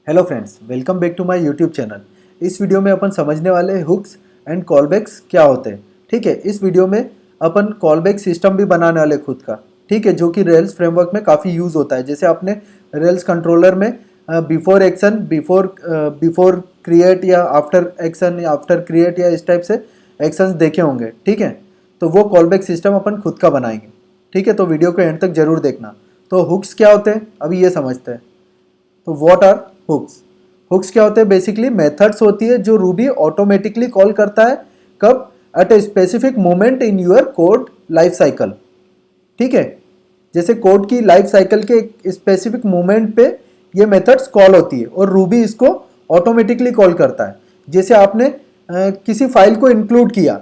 Hello friends, welcome back to my YouTube channel. इस video में अपन समझने वाले हैं हुक्स एंड कॉलबैक्स क्या होते हैं। ठीक है, इस वीडियो में अपन कॉलबैक सिस्टम भी बनाने वाले खुद का। ठीक है, जो कि रेल्स फ्रेमवर्क में काफ़ी यूज़ होता है। जैसे आपने रेल्स कंट्रोलर में बिफोर एक्शन, बिफोर क्रिएट या आफ्टर एक्शन या आफ्टर क्रिएट या इस टाइप से एक्शंस देखे होंगे। ठीक है, तो वो कॉलबैक सिस्टम अपन खुद का बनाएंगे। ठीक है, तो वीडियो को एंड तक जरूर देखना। तो हुक्स क्या होते हैं अभी ये समझते हैं। तो व्हाट आर हुक्स? हुक्स क्या होते हैं? बेसिकली मेथड्स होती है जो रूबी ऑटोमेटिकली कॉल करता है। कब? At a specific moment in your code life cycle. ठीक है, जैसे कोड की लाइफ साइकिल के एक स्पेसिफिक मोमेंट पे ये मेथड्स कॉल होती है और रूबी इसको ऑटोमेटिकली कॉल करता है। जैसे आपने किसी फाइल को इंक्लूड किया,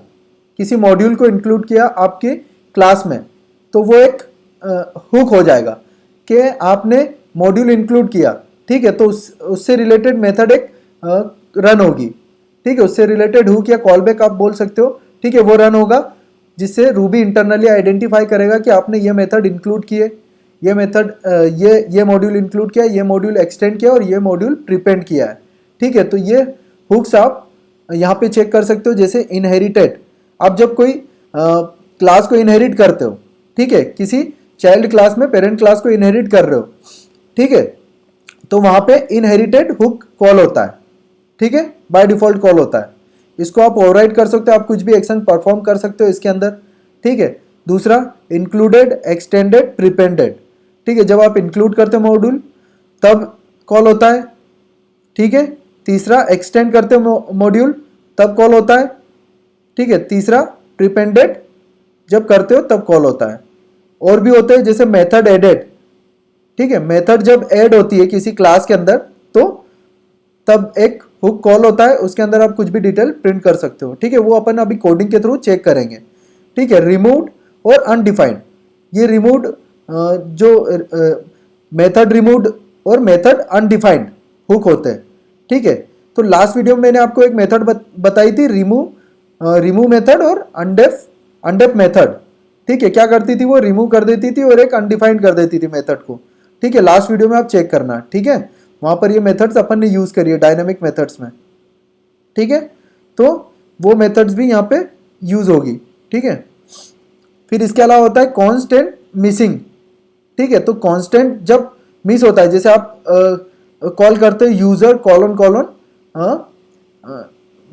किसी मॉड्यूल को इंक्लूड किया आपके क्लास में, तो वो एक हुक हो जाएगा कि आपने मॉड्यूल इंक्लूड किया। ठीक है, तो उससे रिलेटेड मेथड एक रन होगी। ठीक है, उससे रिलेटेड हुक या कॉलबैक आप बोल सकते हो। ठीक है, वो रन होगा जिससे रूबी इंटरनली आइडेंटिफाई करेगा कि आपने ये मेथड इंक्लूड किए, ये मेथड ये मॉड्यूल इंक्लूड किया, ये मॉड्यूल एक्सटेंड किया और ये मॉड्यूल प्रीपेंड किया है। ठीक है, तो ये हुक्स आप यहाँ पे चेक कर सकते हो। जैसे इनहेरिटेड, आप जब कोई क्लास को इनहेरिट करते हो, ठीक है, किसी चाइल्ड क्लास में पेरेंट क्लास को इनहेरिट कर रहे हो, ठीक है, तो वहां पे इनहेरिटेड हुक कॉल होता है। ठीक है, बाय डिफॉल्ट कॉल होता है। इसको आप ओवरराइड कर सकते हो, आप कुछ भी एक्शन परफॉर्म कर सकते हो इसके अंदर। ठीक है, दूसरा इंक्लूडेड, एक्सटेंडेड, प्रीपेंडेड। ठीक है, जब आप इंक्लूड करते हो मॉड्यूल तब कॉल होता है। ठीक है, तीसरा एक्सटेंड करते हो मॉड्यूल तब कॉल होता है। ठीक है, तीसरा प्रीपेंडेड जब करते हो तब कॉल होता है। और भी होते हैं जैसे मेथड एडेड। ठीक है, मेथड जब ऐड होती है किसी क्लास के अंदर तो तब एक हुक कॉल होता है, उसके अंदर आप कुछ भी डिटेल प्रिंट कर सकते हो। ठीक है, वो अपन अभी कोडिंग के थ्रू चेक करेंगे। ठीक है, रिमूव्ड और अनडिफाइंड, ये रिमूव्ड जो मेथड रिमूव्ड और मेथड अनडिफाइंड हुक होते हैं। ठीक है, तो लास्ट वीडियो में मैंने आपको एक मेथड बताई थी, रिमूव मेथड और अनडेफ मेथड। ठीक है, क्या करती थी वो? रिमूव कर देती थी और एक अनडिफाइंड कर देती थी मेथड को। ठीक है, लास्ट वीडियो में आप चेक करना। ठीक है, वहां पर ये मेथड्स अपन ने यूज करी है डायनामिक मेथड्स में। ठीक है, तो वो मेथड्स भी यहाँ पे यूज होगी। ठीक है, फिर इसके अलावा होता है कांस्टेंट मिसिंग। ठीक है, तो कांस्टेंट जब मिस होता है, जैसे आप कॉल करते हो यूजर कॉलन कॉलन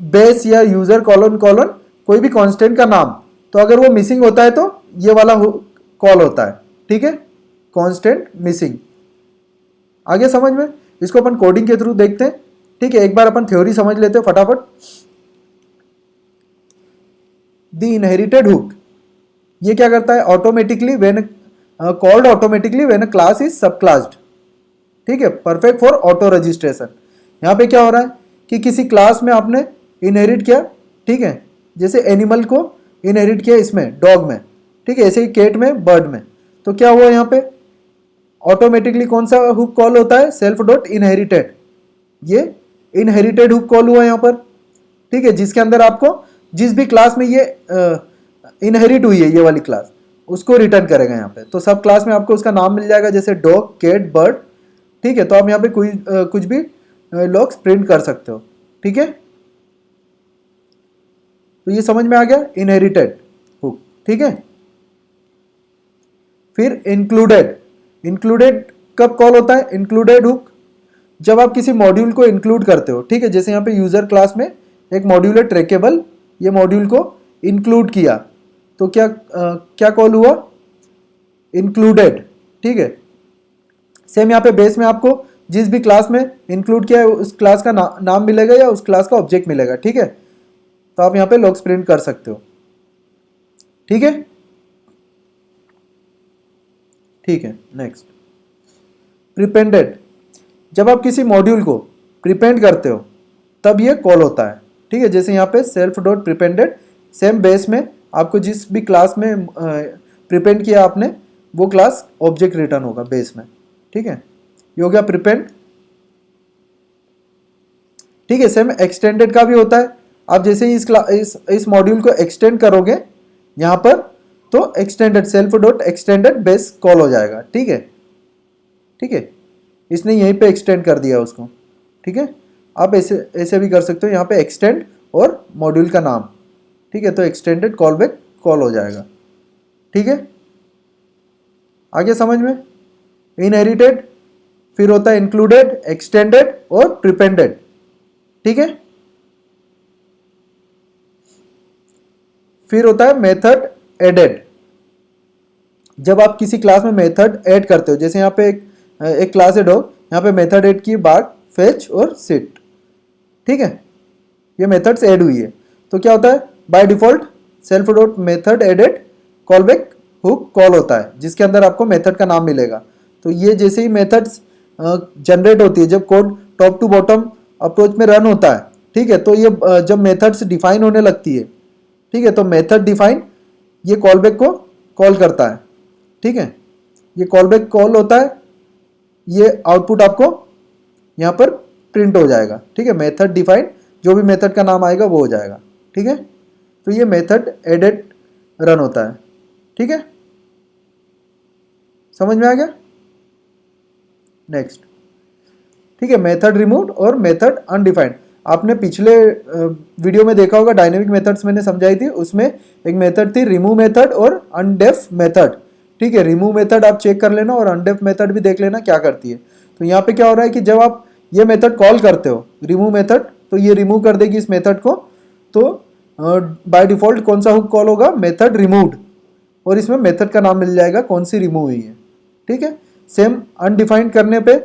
बेस या यूजर कॉलन कॉलन कोई भी कांस्टेंट का नाम, तो अगर वो मिसिंग होता है तो ये वाला कॉल होता है। ठीक है, कांस्टेंट मिसिंग। आगे समझ में? इसको अपन कोडिंग के थ्रू देखते हैं। ठीक है, एक बार अपन थ्योरी समझ लेते हैं फटाफट। द इनहेरिटेड हुक, ये क्या करता है? Automatically when called automatically when a class is subclassed. ठीक है, परफेक्ट फॉर ऑटो रजिस्ट्रेशन। यहाँ पे क्या हो रहा है कि किसी क्लास में आपने इनहेरिट किया। ठीक है, जैसे एनिमल को इनहेरिट किया इसमें, डॉग में। ठीक है, ऐसे ही कैट में, बर्ड में। तो क्या हुआ यहाँ पे? ऑटोमेटिकली कौन सा हुक कॉल होता है? Self dot inherited. ये इनहेरिटेड हुक कॉल हुआ यहाँ पर। ठीक है, जिसके अंदर आपको जिस भी क्लास में ये इनहेरिट हुई है ये वाली क्लास, उसको रिटर्न करेगा यहाँ पे। तो सब क्लास में आपको उसका नाम मिल जाएगा, जैसे डॉग, कैट, बर्ड। ठीक है, तो आप यहाँ पे कुछ भी लॉग्स प्रिंट कर सकते हो। ठीक है, तो ये समझ में आ गया इनहेरिटेड हुक। ठीक है, फिर इंक्लूडेड। इंक्लूडेड कब कॉल होता है? इंक्लूडेड हुक जब आप किसी मॉड्यूल को इंक्लूड करते हो। ठीक है, जैसे यहाँ पे यूजर क्लास में एक मॉड्यूल है ट्रैकेबल, ये मॉड्यूल को इंक्लूड किया तो क्या कॉल हुआ? इंक्लूडेड। ठीक है, सेम यहाँ पे बेस में आपको जिस भी क्लास में इंक्लूड किया है उस क्लास का नाम मिलेगा या उस क्लास का ऑब्जेक्ट मिलेगा। ठीक है, तो आप यहाँ पे लॉग्स प्रिंट कर सकते हो। ठीक है, ठीक है, नेक्स्ट प्रीपेंडेड। जब आप किसी मॉड्यूल को प्रीपेंड करते हो तब ये कॉल होता है। ठीक है, जैसे यहाँ पे सेल्फ डॉट प्रीपेंडेड, सेम बेस में आपको जिस भी क्लास में प्रीपेंड किया आपने वो क्लास ऑब्जेक्ट रिटर्न होगा बेस में। ठीक है, ये हो गया प्रीपेंड। ठीक है, सेम एक्सटेंडेड का भी होता है। आप जैसे ही इस मॉड्यूल को एक्सटेंड करोगे यहाँ पर, तो extended self dot extended base call हो जाएगा। ठीक है, ठीक है, इसने यहीं पे एक्सटेंड कर दिया उसको। ठीक है, आप ऐसे ऐसे भी कर सकते हो, यहाँ पे एक्सटेंड और मॉड्यूल का नाम, ठीक है, तो एक्सटेंडेड कॉल बैक कॉल हो जाएगा। ठीक है, आगे समझ में। इनहेरिटेड, फिर होता है इंक्लूडेड, एक्सटेंडेड और प्रिपेंडेड। ठीक है, फिर होता है मेथड एडेड। जब आप किसी क्लास में मेथड ऐड करते हो, जैसे यहाँ पे एक क्लास है डॉग, यहाँ पे मेथड ऐड की बार्क, फेच और सिट। ठीक है, ये मेथड्स ऐड हुई है, तो क्या होता है, by default self dot method added call back hook call होता है, जिसके अंदर आपको मेथड का नाम मिलेगा। तो ये जैसे ही मेथड्स जनरेट होती है, जब code top to bottom approach में रन होता है, ठीक है, तो ये जब मेथड्स डिफाइन होने लगती है, ठीक है, तो मेथड डिफाइन ये कॉल बैक को कॉल करता है। ठीक है, ये कॉल बैक कॉल होता है, ये आउटपुट आपको यहाँ पर प्रिंट हो जाएगा। ठीक है, मेथड डिफाइन, जो भी मेथड का नाम आएगा वो हो जाएगा। ठीक है, तो ये मेथड एडेड रन होता है। ठीक है, समझ में आ गया। नेक्स्ट, ठीक है, मेथड रिमूव और मेथड अनडिफाइंड। आपने पिछले वीडियो में देखा होगा, डायनेमिक मेथड्स मैंने समझाई थी, उसमें एक मेथड थी रिमूव मेथड और अनडेफ मेथड। ठीक है, रिमूव मेथड आप चेक कर लेना और अनडेफ मेथड भी देख लेना क्या करती है। तो यहाँ पे क्या हो रहा है कि जब आप ये मेथड कॉल करते हो रिमूव मेथड, तो ये रिमूव कर देगी इस मेथड को, तो बाय डिफॉल्ट कौन सा हुक कॉल होगा, मेथड रिमूव्ड, और इसमें मेथड का नाम मिल जाएगा कौन सी रिमूव हुई है। ठीक है, सेम अनडिफाइंड करने पे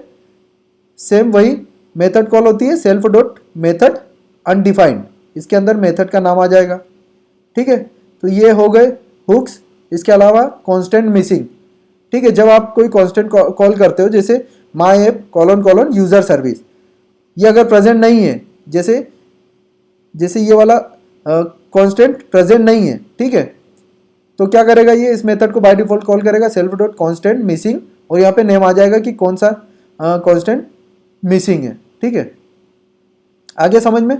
सेम वही मेथड कॉल होती है, सेल्फ डॉट मेथड अनडिफाइंड, इसके अंदर मेथड का नाम आ जाएगा। ठीक है, तो ये हो गए हुक्स। इसके अलावा कांस्टेंट मिसिंग। ठीक है, जब आप कोई कांस्टेंट कॉल करते हो, जैसे my app colon colon user service, ये अगर प्रेजेंट नहीं है, जैसे जैसे ये वाला कांस्टेंट प्रेजेंट नहीं है, ठीक है, तो क्या करेगा, ये इस मेथड को बाय डिफॉल्ट कॉल करेगा सेल्फ डॉट कांस्टेंट मिसिंग, और यहाँ पे नेम आ जाएगा कि कौन सा कांस्टेंट मिसिंग है। ठीक है, आगे समझ में।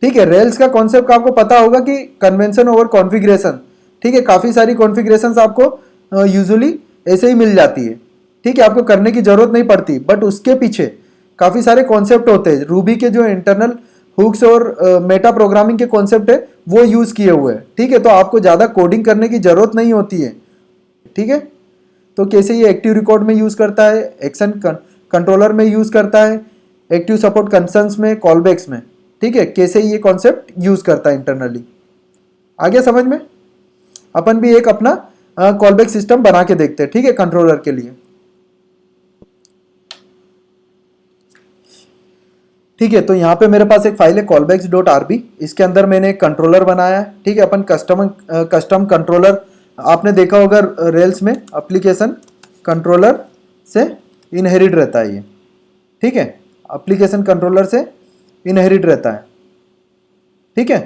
ठीक है, रेल्स का कॉन्सेप्ट आपको पता होगा कि कन्वेंशन ओवर कॉन्फ़िगरेशन। ठीक है, काफ़ी सारी कॉन्फ़िगरेशंस आपको यूजुअली ऐसे ही मिल जाती है। ठीक है, आपको करने की ज़रूरत नहीं पड़ती, बट उसके पीछे काफ़ी सारे कॉन्सेप्ट होते हैं। रूबी के जो इंटरनल हुक्स और मेटा प्रोग्रामिंग के कॉन्सेप्ट है वो यूज़ किए हुए हैं। ठीक है, तो आपको ज़्यादा कोडिंग करने की ज़रूरत नहीं होती है। ठीक है, तो कैसे ये एक्टिव रिकॉर्ड में यूज़ करता है, एक्शन कंट्रोलर में यूज़ करता है, एक्टिव सपोर्ट कंसर्न्स में, कॉलबैक्स में। ठीक है, कैसे ये कॉन्सेप्ट यूज़ करता है इंटरनली, आगे समझ में। अपन भी एक अपना कॉलबैक सिस्टम बना के देखते हैं, ठीक है, कंट्रोलर के लिए। ठीक है, तो यहाँ पे मेरे पास एक फाइल है कॉलबैक्स डॉट आरबी, इसके अंदर मैंने एक कंट्रोलर बनाया है। ठीक है, अपन कस्टम कंट्रोलर, आपने देखा होगा रेल्स में एप्लीकेशन कंट्रोलर से इनहेरिट रहता है ये। ठीक है, एप्लीकेशन कंट्रोलर से इनहेरिट रहता है। ठीक है,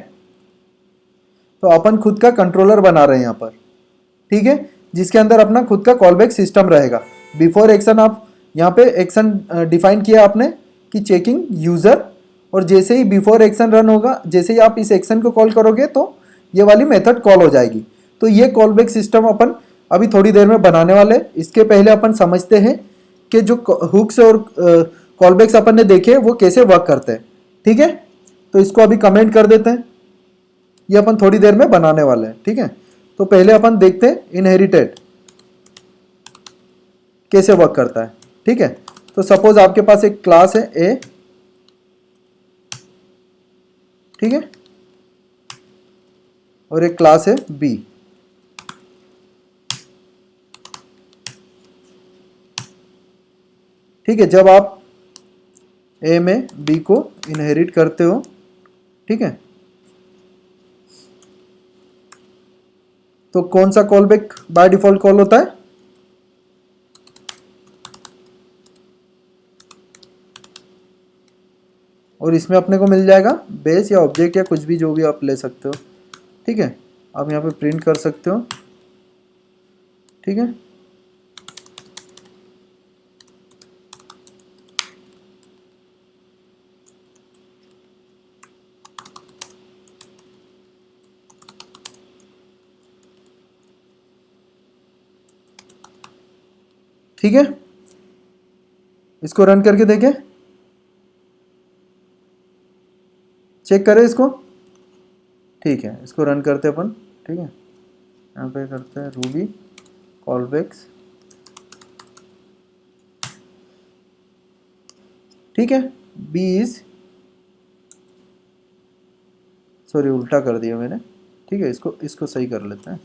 तो अपन खुद का कंट्रोलर बना रहे हैं यहाँ पर। ठीक है, जिसके अंदर अपना खुद का कॉलबैक सिस्टम रहेगा। बिफोर एक्शन, आप यहाँ पे एक्शन डिफाइन किया आपने कि चेकिंग यूजर, और जैसे ही बिफोर एक्शन रन होगा, जैसे ही आप इस एक्शन को कॉल करोगे तो ये वाली मेथड कॉल हो जाएगी। तो ये कॉलबैक सिस्टम अपन अभी थोड़ी देर में बनाने वाले। इसके पहले अपन समझते हैं कि जो हुक्स और कॉलबैक्स अपन ने देखे वो कैसे वर्क करते हैं। ठीक है, तो इसको अभी कमेंट कर देते हैं, ये अपन थोड़ी देर में बनाने वाले हैं। ठीक है, तो पहले अपन देखते हैं इनहेरिटेड कैसे वर्क करता है। ठीक है, तो सपोज आपके पास एक क्लास है ए, ठीक है, और एक क्लास है बी। ठीक है, जब आप ए में बी को इनहेरिट करते हो, ठीक है, तो कौन सा call back by default call होता है, और इसमें अपने को मिल जाएगा बेस या ऑब्जेक्ट या कुछ भी, जो भी आप ले सकते हो। ठीक है, आप यहाँ पे प्रिंट कर सकते हो। ठीक है, ठीक है, इसको रन करके देखें, चेक करें इसको। ठीक है, इसको रन करते अपन। ठीक है, यहाँ पे करते हैं रूबी कॉलबैक्स। ठीक है, बी इज, सॉरी उल्टा कर दिया मैंने। ठीक है, इसको सही कर लेते हैं।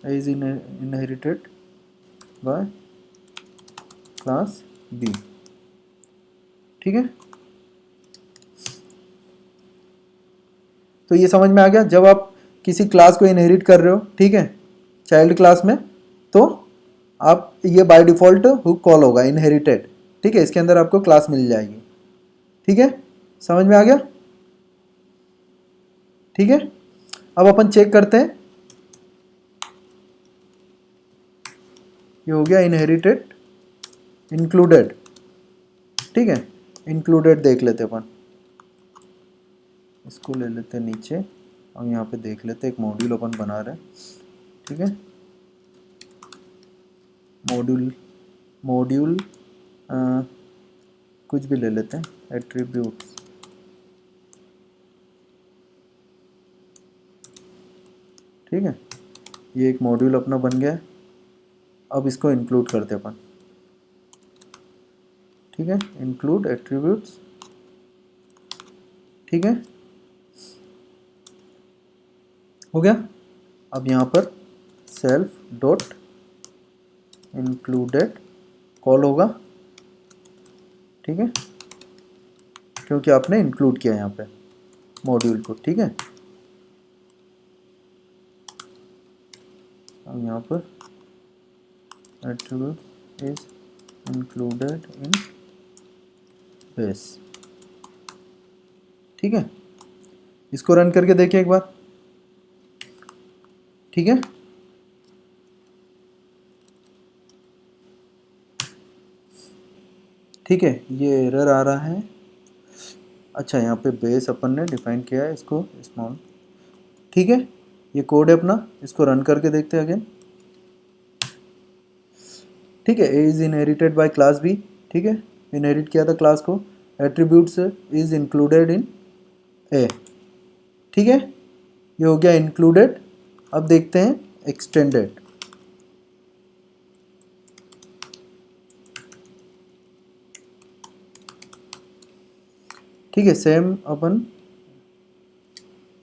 A is inherited by class B. ठीक है, तो ये समझ में आ गया। जब आप किसी क्लास को इनहेरिट कर रहे हो, ठीक है, चाइल्ड क्लास में, तो आप ये बाय डिफ़ॉल्ट हुक कॉल होगा इनहेरिटेड। ठीक है, इसके अंदर आपको क्लास मिल जाएगी। ठीक है, समझ में आ गया। ठीक है, अब अपन चेक करते हैं। ये हो गया इनहेरिटेड, इंक्लूडेड। ठीक है, इंक्लूडेड देख लेते अपन, इसको ले लेते हैं नीचे। अब यहाँ पे देख लेते हैं, एक मॉड्यूल अपन बना रहे हैं। ठीक है, मॉड्यूल कुछ भी ले लेते हैं, एट्रीब्यूट्स। ठीक है, ये एक मॉड्यूल अपना बन गया है। अब इसको इंक्लूड करते हैं अपन। ठीक है, इंक्लूड एट्रीब्यूट्स। ठीक है, हो गया। अब यहाँ पर सेल्फ डॉट इंक्लूडेड कॉल होगा। ठीक है, क्योंकि आपने इंक्लूड किया यहाँ पे मॉड्यूल को। ठीक है, अब यहाँ पर attribute is included in base. ठीक है, इसको रन करके देखिए एक बार। ठीक है, ठीक है, ये एरर आ रहा है। अच्छा, यहाँ पे बेस अपन ने डिफाइन किया है इसको स्मॉल। ठीक है, ये कोड है अपना, इसको रन करके देखते हैं अगेन। ठीक है, A is inherited by class B. ठीक है, इनहेरिट किया था क्लास को। Attributes is included in A. ठीक है, ये हो गया इंक्लूडेड। अब देखते हैं एक्सटेंडेड। ठीक है, सेम अपन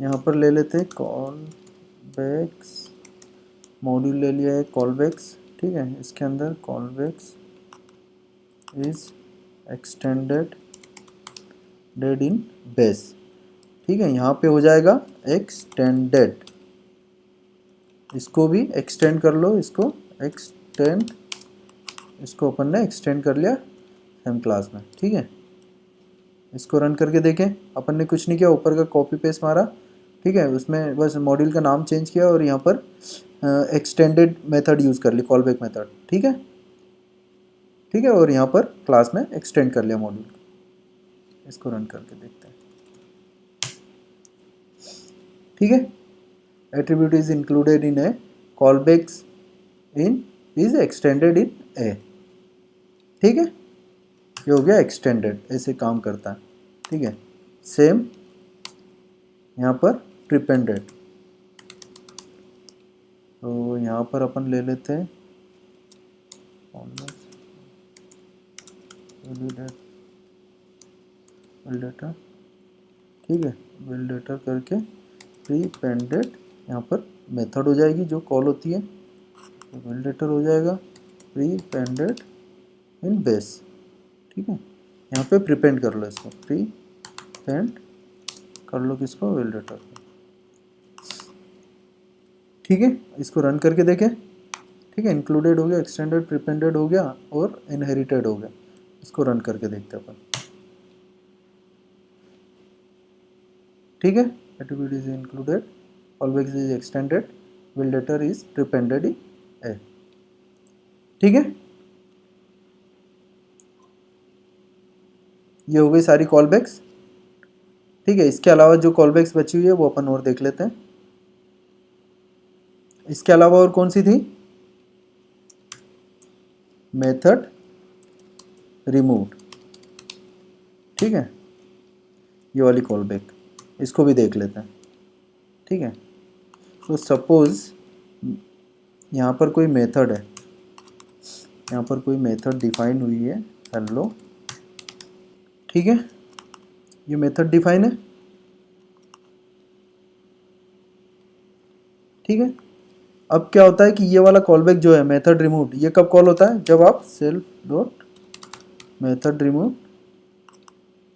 यहाँ पर ले लेते हैं कॉल बैक्स। मॉड्यूल ले लिया है कॉल बैक्स। ठीक है, इसके अंदर call backs is extended dead in base. ठीक है, यहाँ पे हो जाएगा एक्सटेंडेड। इसको भी एक्सटेंड कर लो, इसको एक्सटेंड, इसको अपन ने एक्सटेंड कर लिया सेम क्लास में। ठीक है, इसको रन करके देखें। अपन ने कुछ नहीं किया, ऊपर का कॉपी पेस्ट मारा। ठीक है, उसमें बस मॉड्यूल का नाम चेंज किया और यहाँ पर एक्सटेंडेड मेथड यूज़ कर ली, कॉल बैक मेथड। ठीक है, ठीक है, और यहाँ पर क्लास में एक्सटेंड कर लिया मॉड्यूल। इसको रन करके देखते हैं। ठीक है, attribute is included in A, callbacks in is extended in A. ठीक है, ये हो गया एक्सटेंडेड, ऐसे काम करता है। ठीक है, सेम यहाँ पर प्रीपेंडेड। तो यहाँ पर अपन ले लेते हैं वेलिडेटर। ठीक है, वेलिडेटर करके प्रीपेंडेड यहाँ पर मेथड हो जाएगी जो कॉल होती है। तो वेलिडेटर हो जाएगा प्रीपेंडेड इन बेस। ठीक है, यहाँ पे प्रीपेंड कर लो, इसको प्रीपेंड कर लो, किसको, वेलिडेटर को। ठीक है, इसको रन करके देखें। ठीक है, इंक्लूडेड हो गया, एक्सटेंडेड, प्रीपेंडेड हो गया और इनहेरिटेड हो गया। इसको रन करके देखते हैं अपन। ठीक है, attribute is included, always is extended, validator is prepended in A. ठीक है, ये हो गई सारी कॉल बैक्स। ठीक है, इसके अलावा जो कॉल बैक्स बची हुई है वो अपन और देख लेते हैं। इसके अलावा और कौन सी थी, मेथड रिमूव्ड, ठीक है, ये वाली कॉल बैक, इसको भी देख लेते हैं, ठीक है। तो सपोज़ यहाँ पर कोई मेथड है, यहाँ पर कोई मेथड डिफाइन हुई है हेलो, ठीक है, ये मेथड डिफाइन है, ठीक है। अब क्या होता है कि ये वाला कॉलबैक जो है मेथड रिमूव, ये कब कॉल होता है, जब आप सेल्फ डॉट मेथड रिमूव,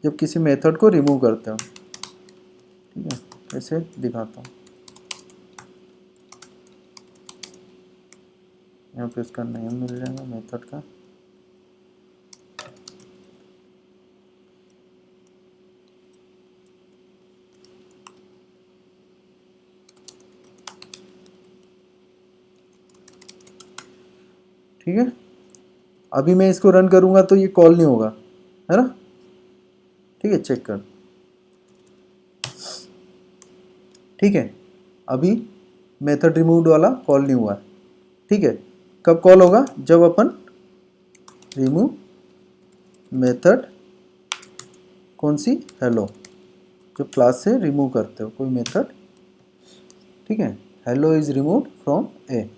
जब किसी मेथड को रिमूव करते हो, ठीक है। ऐसे दिखाता हूँ, यहाँ पे इसका नेम मिल जाएगा मेथड का, ठीक है। अभी मैं इसको रन करूँगा तो ये कॉल नहीं होगा, है ना, ठीक है, चेक कर, ठीक है। अभी मेथड रिमूव्ड वाला कॉल नहीं हुआ है, ठीक है। कब कॉल होगा, जब अपन रिमूव मेथड, कौन सी, हेलो, जब क्लास से रिमूव करते हो कोई मेथड, ठीक है, हेलो इज रिमूव्ड फ्रॉम ए,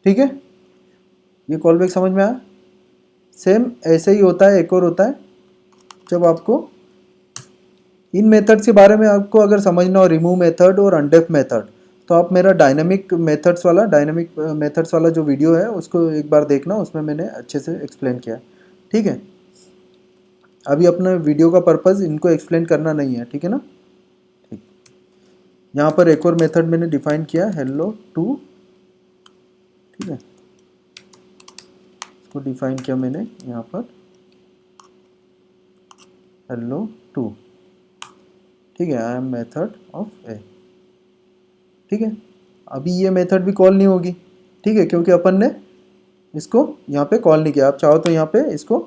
ठीक है। ये कॉल बैक समझ में आया। सेम ऐसे ही होता है, एक और होता है, जब आपको इन मेथड्स के बारे में आपको अगर समझना हो, रिमूव मेथड और अनडेफ मेथड, तो आप मेरा डायनामिक मेथड्स वाला जो वीडियो है उसको एक बार देखना, उसमें मैंने अच्छे से एक्सप्लेन किया है, ठीक है। अभी अपना वीडियो का पर्पज़ इनको एक्सप्लेन करना नहीं है, ठीक है ना, ठीक। यहाँ पर एक और मेथड मैंने डिफाइन किया, हेलो टू, ठीक है, इसको डिफाइन किया मैंने यहाँ पर हेलो टू, ठीक है, आई एम मेथड ऑफ ए, ठीक है। अभी ये मेथड भी कॉल नहीं होगी, ठीक है, क्योंकि अपन ने इसको यहाँ पे कॉल नहीं किया। आप चाहो तो यहाँ पे इसको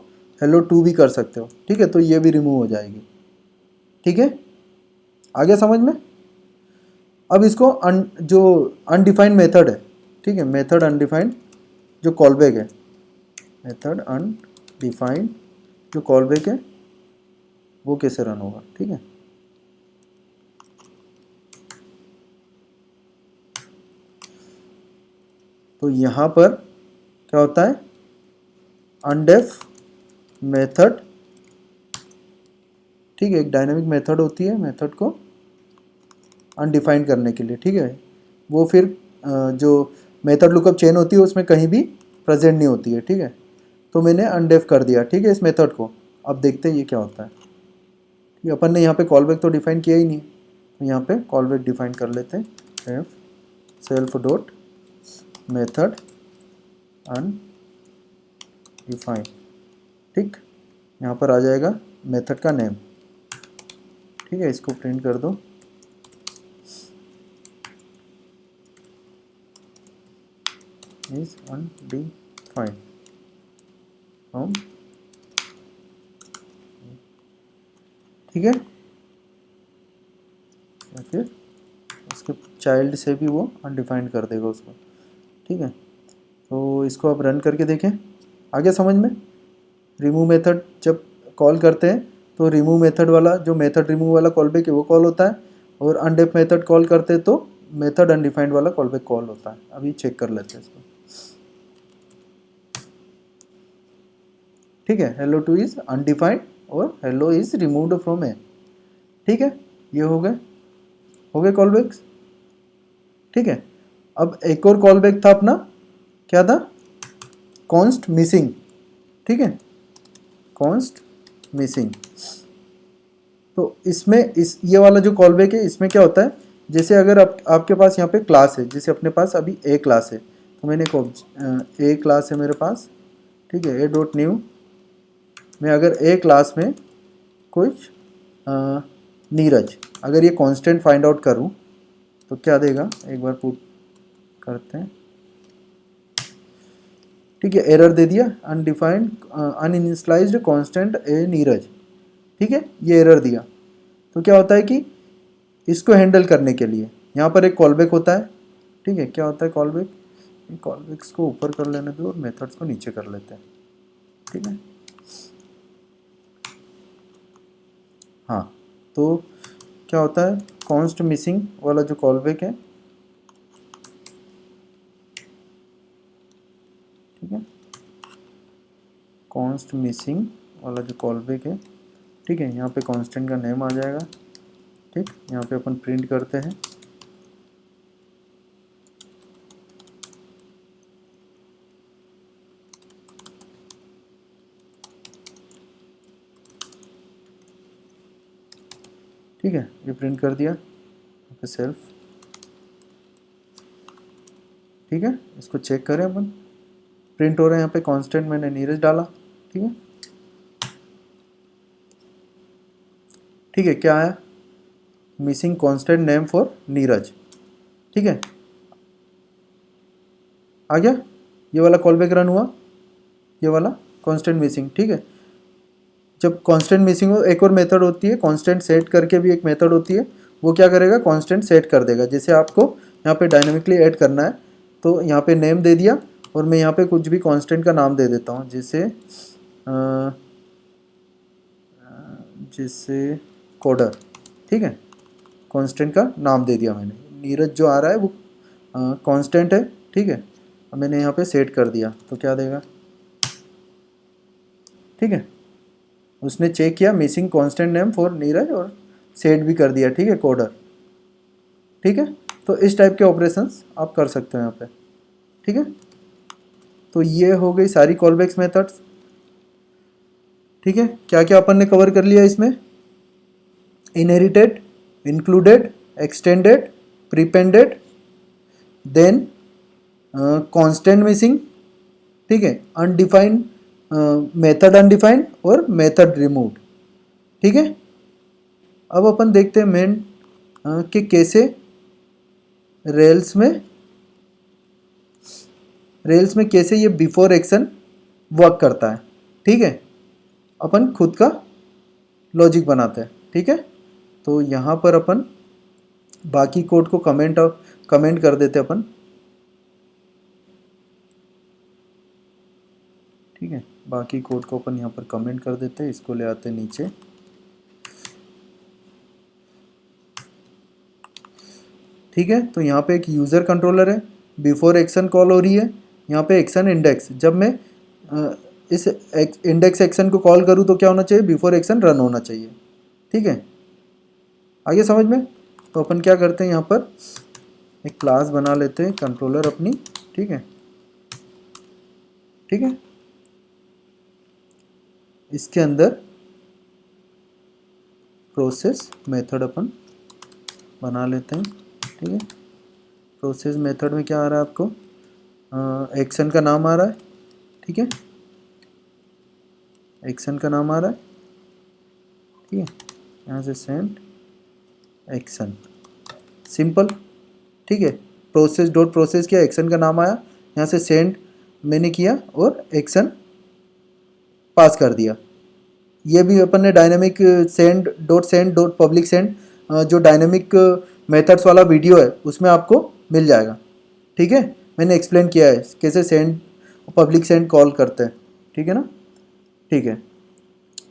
हेलो टू भी कर सकते हो, ठीक है, तो ये भी रिमूव हो जाएगी, ठीक है। आ गया समझ में। अब इसको जो अनडिफाइंड मेथड है, ठीक है, मेथड अनडिफाइंड जो कॉलबैक है, मेथड अनडिफाइंड जो कॉलबैक है वो कैसे रन होगा, ठीक है। तो यहाँ पर क्या होता है, अनडेफ मेथड, ठीक है, एक डायनामिक मेथड होती है मेथड को अनडिफाइंड करने के लिए, ठीक है। वो फिर जो मेथड लुकअप चेन होती है उसमें कहीं भी प्रेजेंट नहीं होती है, ठीक है। तो मैंने अनडेफ कर दिया, ठीक है, इस मेथड को। अब देखते हैं ये क्या होता है, ठीक है। अपन ने यहाँ पे कॉलबैक तो डिफाइन किया ही नहीं, तो यहाँ पे कॉलबैक डिफाइन कर लेते हैं, F self dot method undefined, ठीक। यहाँ पर आ जाएगा मेथड का नेम, ठीक है, इसको प्रिंट कर दो, इज अनडिफाइंड फ्रॉम, ठीक है, या फिर उसके चाइल्ड से भी वो अनडिफाइंड कर देगा उसको, ठीक है। तो इसको अब रन करके देखें, आ गया समझ में। रिमूव मेथड जब कॉल करते हैं तो रिमूव मेथड वाला जो मेथड रिमूव वाला कॉल बैक है वो कॉल होता है, और अनडेफ मेथड कॉल करते हैं तो मेथड अनडिफाइंड वाला कॉल बैक कॉल होता है। अभी चेक कर लेते हैं इसको, ठीक है, हेलो टू इज़ अनडिफाइंड और हेलो इज़ रिमूव्ड फ्रॉम ए, ठीक है। ये हो गए कॉल बैक्स, ठीक है। अब एक और कॉल बैक था अपना, क्या था, कॉन्स्ट मिसिंग, ठीक है, कॉन्स्ट मिसिंग। तो इसमें ये वाला जो कॉल बैक है इसमें क्या होता है, जैसे अगर आपके पास यहाँ पे क्लास है, जैसे अपने पास अभी ए क्लास है, तो मैंने ए क्लास है मेरे पास, ठीक है, ए डॉट न्यू में अगर ए क्लास में कुछ नीरज, अगर ये कांस्टेंट फाइंड आउट करूँ तो क्या देगा, एक बार पुट करते हैं, ठीक है, एरर दे दिया, अनडिफाइंड अनइनिशियलाइज्ड कांस्टेंट ए नीरज, ठीक है, ये एरर दिया। तो क्या होता है कि इसको हैंडल करने के लिए यहाँ पर एक कॉलबैक होता है, ठीक है, क्या होता है कॉलबैक, कॉलबैक्स को ऊपर कर लेने दो और मेथड्स को नीचे कर लेते हैं, ठीक है। हाँ, तो क्या होता है, कॉन्स्ट मिसिंग वाला जो कॉलबैक है, ठीक है, कॉन्स्ट मिसिंग वाला जो कॉलबैक है, ठीक है, यहाँ पे कांस्टेंट का नेम आ जाएगा, ठीक, यहाँ पे अपन प्रिंट करते हैं, ठीक है, ये प्रिंट कर दिया, यहाँ पे सेल्फ, ठीक है, इसको चेक करें अपन, प्रिंट हो रहा है, यहाँ पे कांस्टेंट मैंने नीरज डाला, ठीक है, ठीक है, क्या आया, missing constant name for Neeraj, ठीक है, आ गया, ये वाला कॉलबैक रन हुआ, ये वाला कांस्टेंट मिसिंग, ठीक है। जब कांस्टेंट मिसिंग हो, एक और मेथड होती है कांस्टेंट सेट करके भी एक मेथड होती है, वो क्या करेगा, कांस्टेंट सेट कर देगा, जैसे आपको यहाँ पे डायनामिकली ऐड करना है, तो यहाँ पे नेम दे दिया और मैं यहाँ पे कुछ भी कांस्टेंट का नाम दे देता हूँ, जैसे कोडर, ठीक है, कांस्टेंट का नाम दे दिया मैंने, नीरज जो आ रहा है वो कांस्टेंट है, ठीक है, अब मैंने यहाँ पे सेट कर दिया तो क्या देगा, ठीक है, उसने चेक किया missing constant name for Neeraj और सेट भी कर दिया, ठीक है, कोडर, ठीक है। तो इस टाइप के ऑपरेशंस आप कर सकते हो यहाँ पे, ठीक है। तो ये हो गई सारी कॉलबैक्स मेथड्स, ठीक है। क्या क्या अपन ने कवर कर लिया इसमें, inherited, included, extended, prepended, then constant missing, ठीक है, अनडिफाइंड, मेथड अनडिफाइंड और मेथड रिमूव्ड, ठीक है। अब अपन देखते हैं मेन कि कैसे रेल्स में कैसे ये बिफोर एक्शन वर्क करता है, ठीक है। अपन खुद का लॉजिक बनाते हैं, ठीक है। तो यहाँ पर अपन बाकी कोड को कमेंट कर देते अपन, ठीक है, बाकी कोड को अपन यहाँ पर कमेंट कर देते हैं, इसको ले आते हैं नीचे, ठीक है। तो यहाँ पे एक यूज़र कंट्रोलर है, बिफोर एक्शन कॉल हो रही है, यहाँ पे एक्शन इंडेक्स, जब मैं इस इंडेक्स एक्शन को कॉल करूँ तो क्या होना चाहिए, बिफोर एक्शन रन होना चाहिए, ठीक है, आगे समझ में। तो अपन क्या करते हैं, यहाँ पर एक क्लास बना लेते हैं कंट्रोलर अपनी, ठीक है, ठीक है, इसके अंदर प्रोसेस मेथड अपन बना लेते हैं, ठीक है। प्रोसेस मेथड में क्या आ रहा है आपको, एक्शन का नाम आ रहा है, ठीक है, एक्शन का नाम आ रहा है, ठीक है, यहाँ से सेंड एक्शन, सिंपल, ठीक है, प्रोसेस डॉट प्रोसेस किया, एक्शन का नाम आया, यहाँ से सेंड मैंने किया और एक्शन पास कर दिया। ये भी अपन ने dynamic send dot public send, जो डायनेमिक मेथड्स वाला वीडियो है उसमें आपको मिल जाएगा, ठीक है, मैंने एक्सप्लेन किया है कैसे सेंड पब्लिक सेंड कॉल करते हैं, ठीक है ना, ठीक है।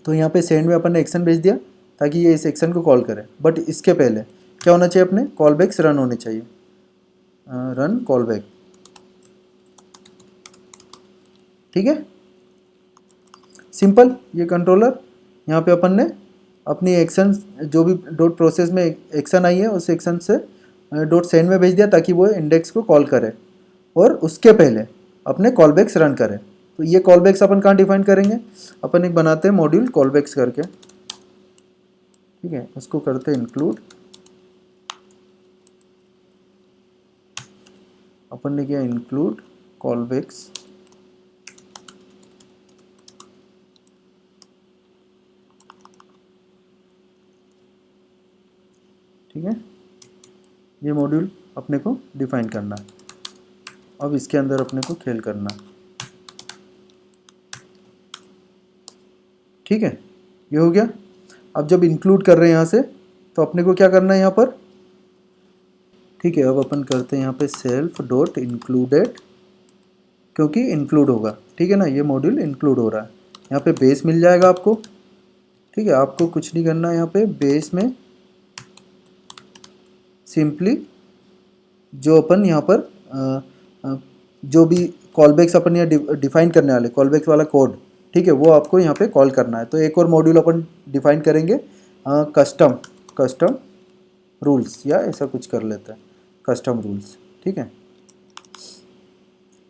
तो यहाँ पे सेंड में अपन ने एक्शन भेज दिया ताकि ये इस एक्शन को कॉल करे, बट इसके पहले क्या होना चाहिए, अपने कॉलबैक्स रन होने चाहिए, रन कॉलबैक, ठीक है, सिंपल। ये कंट्रोलर यहाँ पे अपन ने अपनी एक्शन जो भी डॉट प्रोसेस में एक्शन आई है उस एक्शन से डॉट सेंड में भेज दिया ताकि वो इंडेक्स को कॉल करे और उसके पहले अपने कॉलबैक्स रन करे। तो ये कॉलबैक्स अपन कहाँ डिफाइन करेंगे, अपन एक बनाते हैं मॉड्यूल कॉलबैक्स करके, ठीक है, उसको करते हैं इंक्लूड, अपन ने किया इंक्लूड कॉलबैक्स, ठीक है, ये मॉड्यूल अपने को डिफाइन करना है। अब इसके अंदर अपने को खेल करना है, ठीक है, ये हो गया। अब जब इंक्लूड कर रहे हैं यहाँ से तो अपने को क्या करना है यहाँ पर, ठीक है, अब अपन करते हैं यहाँ पे सेल्फ डॉट इंक्लूडेड, क्योंकि इंक्लूड होगा, ठीक है ना, ये मॉड्यूल इंक्लूड हो रहा है। यहाँ पे बेस मिल जाएगा आपको, ठीक है, आपको कुछ नहीं करना है। यहाँ पे बेस में सिंपली जो अपन यहाँ पर जो भी कॉलबैक्स अपन यहाँ डिफाइन करने वाले कॉलबैक्स वाला कोड, ठीक है, वो आपको यहाँ पे कॉल करना है। तो एक और मॉड्यूल अपन डिफाइन करेंगे, कस्टम रूल्स, या ऐसा कुछ कर लेते हैं, कस्टम रूल्स, ठीक है।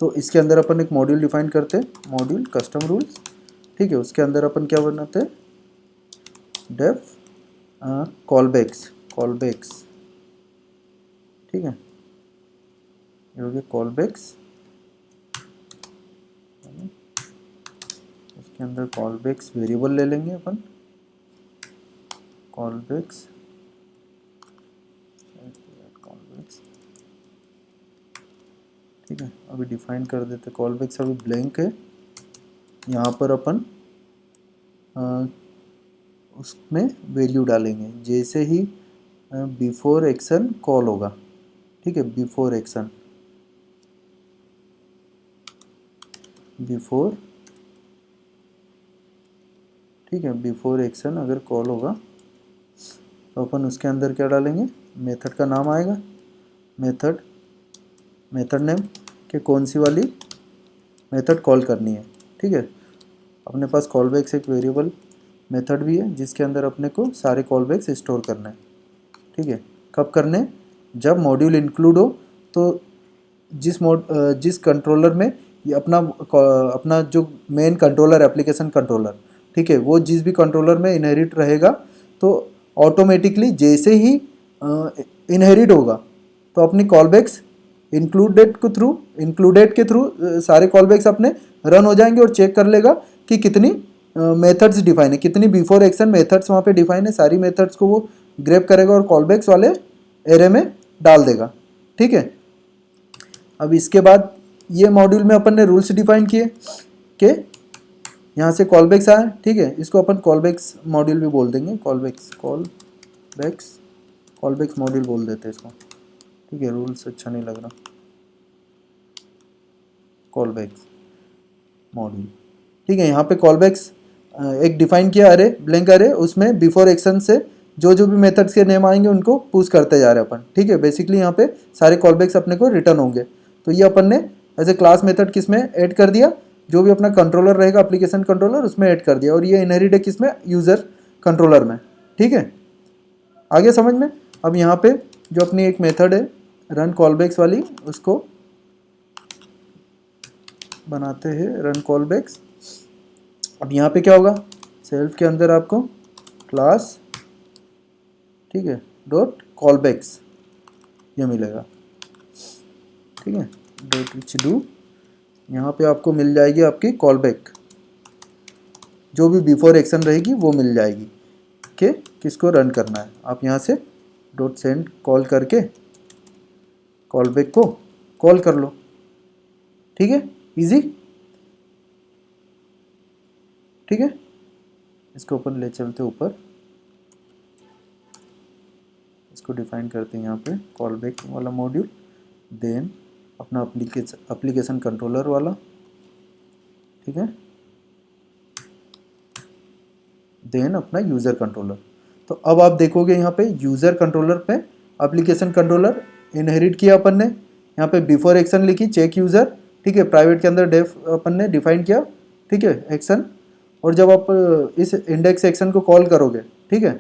तो इसके अंदर अपन एक मॉड्यूल डिफाइन करते हैं, मॉड्यूल कस्टम रूल्स, ठीक है। उसके अंदर अपन क्या बनाते हैं, डेफ कॉलबैक्स, ठीक है, ये हो गया कॉलबैक्स। इसके अंदर कॉलबैक्स वेरिएबल ले लेंगे अपन, कॉलबैक्स, ठीक है। अभी डिफाइन कर देते, कॉलबैक्स अभी ब्लैंक है। यहाँ पर अपन उसमें वैल्यू डालेंगे जैसे ही बिफोर एक्शन कॉल होगा, ठीक है, बिफोर एक्शन, ठीक है, बिफोर एक्शन अगर कॉल होगा तो अपन उसके अंदर क्या डालेंगे, मेथड का नाम आएगा, मेथड नेम के कौन सी वाली मेथड कॉल करनी है, ठीक है। अपने पास कॉलबैक्स एक वेरिएबल मेथड भी है जिसके अंदर अपने को सारे कॉलबैक्स स्टोर करना है, ठीक है। कब करने, जब मॉड्यूल इंक्लूड हो, तो जिस कंट्रोलर में ये अपना जो मेन कंट्रोलर, एप्लीकेशन कंट्रोलर, ठीक है, वो जिस भी कंट्रोलर में इनहेरिट रहेगा तो ऑटोमेटिकली जैसे ही इनहेरिट होगा तो अपनी कॉलबैक्स इंक्लूडेड के थ्रू सारे कॉलबैक्स अपने रन हो जाएंगे और चेक कर लेगा कि कितनी मेथड्स डिफाइन है, कितनी बिफोर एक्शन मेथड्स वहाँ पे डिफाइन है। सारी मेथड्स को वो ग्रैब करेगा और कॉलबैक्स वाले एरे में डाल देगा, ठीक है। अब इसके बाद ये मॉड्यूल में अपन ने रूल्स डिफाइन किए कि यहाँ से कॉलबैक्स आए, ठीक है, इसको अपन कॉलबैक्स मॉड्यूल भी बोल देंगे, कॉलबैक्स मॉड्यूल बोल देते हैं इसको, ठीक है। रूल्स अच्छा नहीं लग रहा, कॉलबैक्स मॉड्यूल, ठीक है। यहाँ पे कॉलबैक्स एक डिफाइन किया अरे, ब्लैंक अरे, उसमें बिफोर एक्शन से जो भी मेथड्स के नेम आएंगे उनको पुश करते जा रहे हैं अपन, ठीक है। बेसिकली यहाँ पे सारे कॉलबैक्स अपने को रिटर्न होंगे। तो ये अपन ने एज ए क्लास मेथड किसमें ऐड कर दिया, जो भी अपना कंट्रोलर रहेगा एप्लीकेशन कंट्रोलर उसमें ऐड कर दिया, और ये इनहेरिट है किसमें, यूज़र कंट्रोलर में, ठीक है। आगे समझ में। अब यहाँ पे जो अपनी एक मेथड है रन कॉलबैक्स वाली, उसको बनाते हैं रन कॉलबैक्स। अब यहाँ पे क्या होगा, सेल्फ के अंदर आपको क्लास, ठीक है, डॉट कॉलबैक्स ये मिलेगा, ठीक है, डॉट विच डू, यहाँ पे आपको मिल जाएगी आपकी कॉलबैक, जो भी बिफोर एक्शन रहेगी वो मिल जाएगी कि किसको रन करना है। आप यहाँ से डॉट सेंड कॉल करके कॉलबैक को कॉल कर लो, ठीक है, इजी, ठीक है। इसको अपन ले चलते ऊपर, इसको डिफाइन करते हैं यहाँ पे कॉलबैक वाला मॉड्यूल, देन अपना एप्लीकेशन कंट्रोलर वाला, ठीक है, देन अपना यूज़र कंट्रोलर। तो अब आप देखोगे यहाँ पे यूज़र कंट्रोलर पे एप्लीकेशन कंट्रोलर इनहेरिट किया अपन ने, यहाँ पे बिफोर एक्शन लिखी चेक यूज़र, ठीक है, प्राइवेट के अंदर डेफ अपन ने डिफाइन किया, ठीक है, एक्शन। और जब आप इस इंडेक्स एक्शन को कॉल करोगे, ठीक है,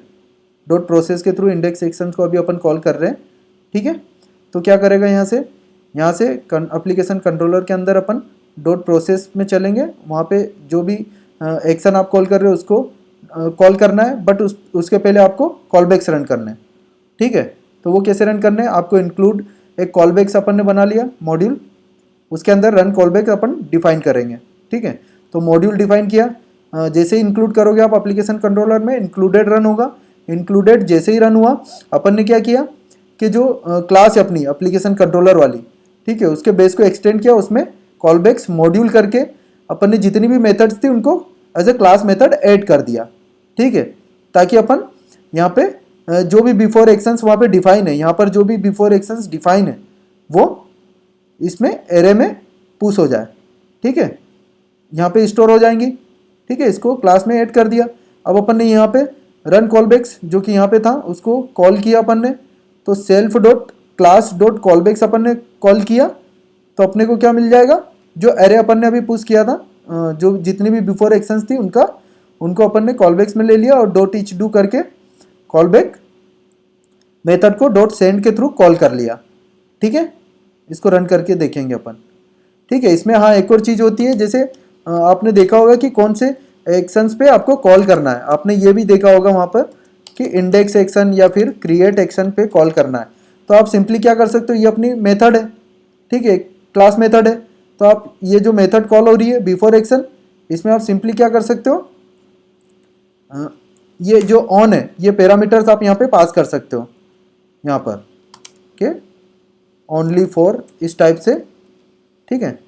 डॉट प्रोसेस के थ्रू इंडेक्स एक्शन को अभी अपन कॉल कर रहे हैं, ठीक है, तो क्या करेगा यहाँ से एप्लीकेशन कंट्रोलर के अंदर अपन डॉट प्रोसेस में चलेंगे, वहाँ पे जो भी एक्शन आप कॉल कर रहे हो उसको कॉल करना है, बट उसके पहले आपको कॉलबैक्स रन करने हैं, ठीक है। तो वो कैसे रन करने हैं, आपको इंक्लूड एक कॉलबैक्स अपन ने बना लिया मॉड्यूल, उसके अंदर रन कॉलबैक अपन डिफाइन करेंगे, ठीक है। तो मॉड्यूल डिफाइन किया, जैसे ही इंक्लूड करोगे आप एप्लीकेशन कंट्रोलर में इंक्लूडेड रन होगा, इंक्लूडेड जैसे ही रन हुआ अपन ने क्या किया कि जो क्लास है अपनी एप्लीकेशन कंट्रोलर वाली, ठीक है, उसके बेस को एक्सटेंड किया, उसमें कॉलबैक्स मॉड्यूल करके अपन ने जितनी भी मेथड्स थी उनको as a class method add कर दिया, ठीक है, ताकि अपन यहाँ पे जो भी बिफोर एक्शंस वहाँ पे डिफाइन है, यहाँ पर जो भी बिफोर एक्शंस डिफाइन है वो इसमें एरे में पुश हो जाए, ठीक है, यहाँ पे स्टोर हो जाएंगी। ठीक है, इसको क्लास में ऐड कर दिया। अब अपन ने यहाँ पे रन कॉलबैक्स जो कि यहाँ पे था उसको कॉल किया अपन ने, तो सेल्फ डॉट क्लास डॉट कॉलबैक्स अपन ने कॉल किया, तो अपने को क्या मिल जाएगा, जो एरे अपन ने अभी पुश किया था, जो जितनी भी बिफोर एक्शंस थी उनको अपन ने कॉलबैक्स में ले लिया और डॉट ईच डू करके callback method co dot send के थ्रू कॉल कर लिया। ठीक है, इसको रन करके देखेंगे अपन। ठीक है, इसमें हाँ एक और चीज़ होती है, जैसे आपने देखा होगा कि कौन से एक्शंस पे आपको कॉल करना है। आपने ये भी देखा होगा वहाँ पर कि इंडेक्स एक्शन या फिर क्रिएट एक्शन पे कॉल करना है। तो आप सिंपली क्या कर सकते हो, ये अपनी मेथड है, ठीक है, क्लास मेथड है, तो आप ये जो मेथड कॉल हो रही है बिफोर एक्शन, इसमें आप सिंपली क्या कर सकते हो, ये जो ऑन है ये पैरामीटर्स आप यहाँ पे पास कर सकते हो यहाँ पर के ओनली फॉर इस टाइप से। ठीक है,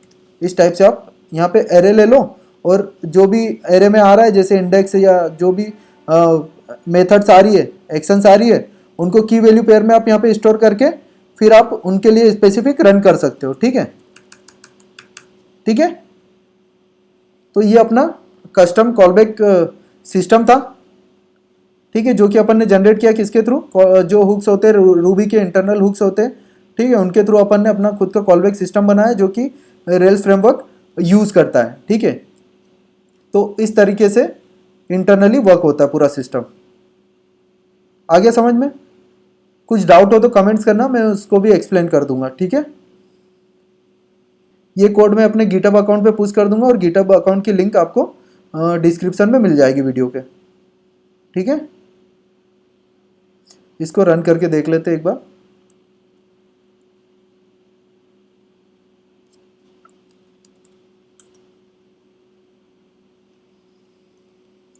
इस टाइप से आप यहाँ पे एरे ले लो और जो भी एरे में आ रहा है जैसे इंडेक्स या जो भी मेथड्स आ रही है, एक्शंस आ रही है, उनको की वैल्यू पेयर में आप यहाँ पे स्टोर करके फिर आप उनके लिए स्पेसिफिक रन कर सकते हो। ठीक है, ठीक है, तो ये अपना कस्टम कॉलबैक सिस्टम था। ठीक है, जो कि अपन ने जनरेट किया किसके थ्रू, जो हुक्स होते हैं रूबी के इंटरनल हुक्स होते हैं, ठीक है, उनके थ्रू अपन ने अपना खुद का कॉलबैक सिस्टम बनाया जो कि रेल्स फ्रेमवर्क यूज़ करता है। ठीक है, तो इस तरीके से इंटरनली वर्क होता है पूरा सिस्टम। आ गया समझ में? कुछ डाउट हो तो कमेंट्स करना, मैं उसको भी एक्सप्लेन कर दूंगा। ठीक है, ये कोड मैं अपने गिटहब अकाउंट पे पुश कर दूंगा और गिटहब अकाउंट की लिंक आपको डिस्क्रिप्शन में मिल जाएगी वीडियो के। ठीक है, इसको रन करके देख लेते हैं एक बार।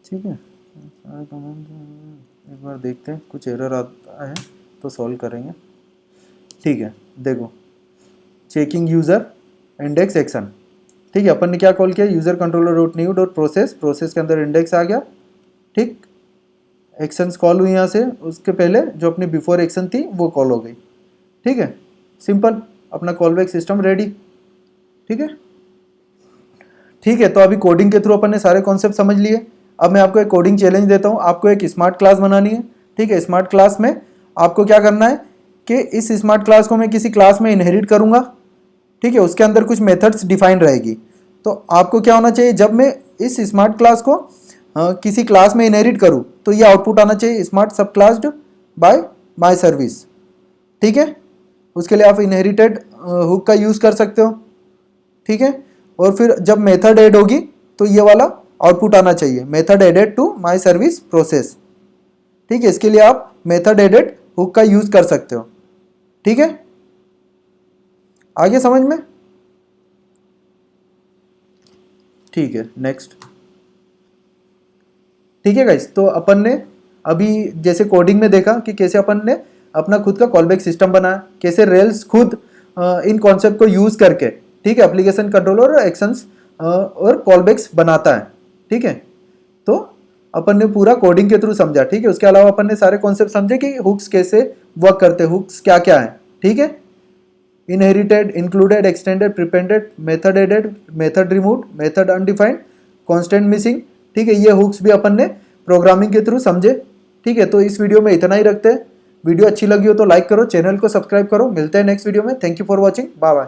ठीक है, सारे कमेंट एक बार देखते हैं, कुछ एरर आता है तो सॉल्व करेंगे। ठीक है, देखो चेकिंग यूज़र इंडेक्स एक्शन। ठीक है, अपन ने क्या कॉल किया, user controller dot new dot process, process के अंदर इंडेक्स आ गया। ठीक, एक्शंस कॉल हुई यहाँ से, उसके पहले जो अपनी बिफोर एक्शन थी वो कॉल हो गई। ठीक है, सिंपल, अपना कॉलबैक सिस्टम रेडी। ठीक है, ठीक है, तो अभी कोडिंग के थ्रू अपन ने सारे कॉन्सेप्ट समझ लिए। अब मैं आपको एक कोडिंग चैलेंज देता हूँ, आपको एक स्मार्ट क्लास बनानी है। ठीक है, स्मार्ट क्लास में आपको क्या करना है कि इस स्मार्ट क्लास को मैं किसी क्लास में इनहेरिट करूँगा। ठीक है, उसके अंदर कुछ मेथड्स डिफाइन रहेगी। तो आपको क्या होना चाहिए, जब मैं इस स्मार्ट क्लास को किसी क्लास में इनहेरिट करूँ तो ये आउटपुट आना चाहिए स्मार्ट सब क्लास्ड बाय माई सर्विस। ठीक है, उसके लिए आप इनहेरिटेड हुक का यूज़ कर सकते हो। ठीक है, और फिर जब मेथड ऐड होगी तो ये वाला आउटपुट आना चाहिए, method added to my service process. ठीक है, इसके लिए आप मेथड एडेड हुक का यूज़ कर सकते हो। ठीक है, आगे समझ में? ठीक है, नेक्स्ट। ठीक है गाइस, तो अपन ने अभी जैसे कोडिंग में देखा कि कैसे अपन ने अपना खुद का कॉलबैक सिस्टम बनाया, कैसे रेल्स खुद इन कॉन्सेप्ट को यूज़ करके, ठीक है, एप्लीकेशन कंट्रोलर और एक्शंस और कॉलबैक्स बनाता है। ठीक है, तो अपन ने पूरा कोडिंग के थ्रू समझा। ठीक है, उसके अलावा अपन ने सारे कॉन्सेप्ट समझे कि हुक्स कैसे वर्क करते हैं, हुक्स क्या क्या है। ठीक है, inherited, included, extended, prepended, method added, method remove, method undefined, constant missing. ठीक है, ये हुक्स भी अपन ने प्रोग्रामिंग के थ्रू समझे। ठीक है, तो इस वीडियो में इतना ही रखते हैं। वीडियो अच्छी लगी हो तो लाइक करो, चैनल को सब्सक्राइब करो। मिलते हैं नेक्स्ट वीडियो में। Thank you for watching, bye bye.